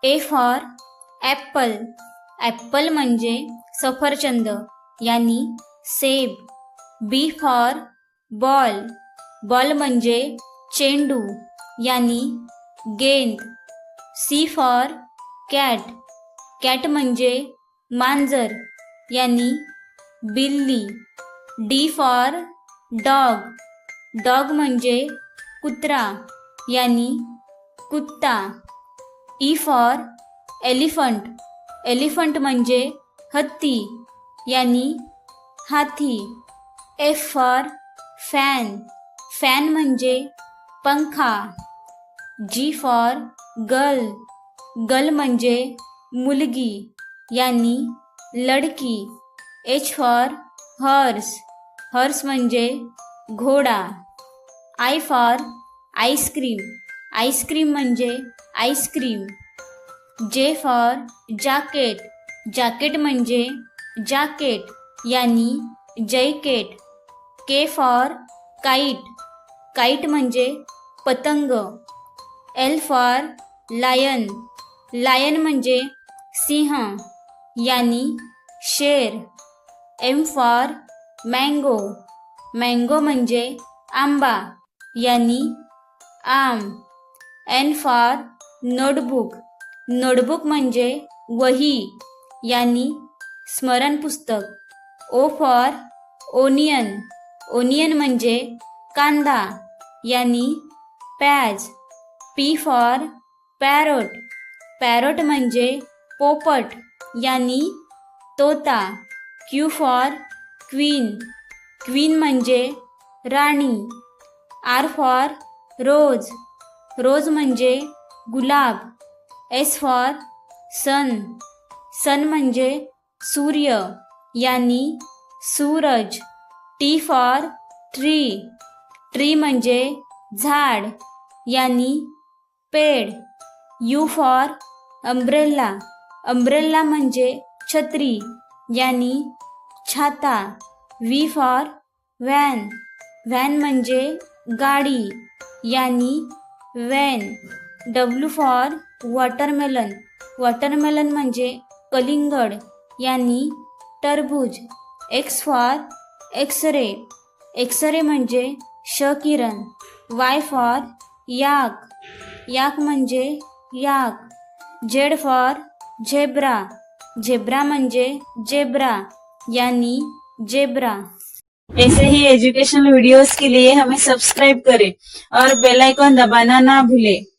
A for Apple, Apple म्हणजे सफरचंद यानी सेब. B for बॉल, बॉल म्हणजे चेंडू यानी गेंद. C for कॅट, कॅट म्हणजे मांजर यानी बिल्ली. D for डॉग, डॉग म्हणजे कुत्रा यानी कुत्ता. E for एलिफंट, एलिफंट म्हणजे हत्ती यानी हाथी. F for फॅन, फॅन म्हणजे पंखा. G for गर्ल, गर्ल म्हणजे मुलगी यानी लडकी. H for हॉर्स, हॉर्स म्हणजे घोडा. I for आईस्क्रीम, आईस्क्रीम म्हणजे ice cream. J for jacket, jacket म्हणजे जॅकेट यानी jacket. K for kite, kite म्हणजे पतंग. L for लायन, लायन म्हणजे सिंह यानी शेर. M for मँगो, मँगो म्हणजे आंबा यानी आम. N for नोटबुक, नोटबुक म्हणजे वही यानी स्मरण पुस्तक. O for ओनियन, ओनियन म्हणजे कांदा यानी प्याज. P for पॅरोट, पॅरोट म्हणजे पोपट यानी तोता. Q for क्वीन, क्वीन म्हणजे राणी. R for रोज, रोज म्हणजे गुलाब. S for सन, सन म्हणजे सूर्य यानी Suraj. T for tree, tree म्हणजे झाड यानी पेड़. U for अम्ब्रेला, अम्ब्रेला म्हणजे छत्री यानी छाता. V for व्हॅन, व्हॅन म्हणजे गाडी यानी van. W for watermelon, watermelon म्हणजे कलिंगड यानी टरबूज. X for एक्सरे, एक्सरे म्हणजे क्षकिरण. Y for याक, याक म्हणजे याक. Z for झेब्रा, झेब्रा म्हणजे जेब्रा यानी जेब्रा. ऐसे ही एजुकेशनल वीडियोस के लिए हमें सब्सक्राइब करें और बेल आइकन दबाना ना भूलें।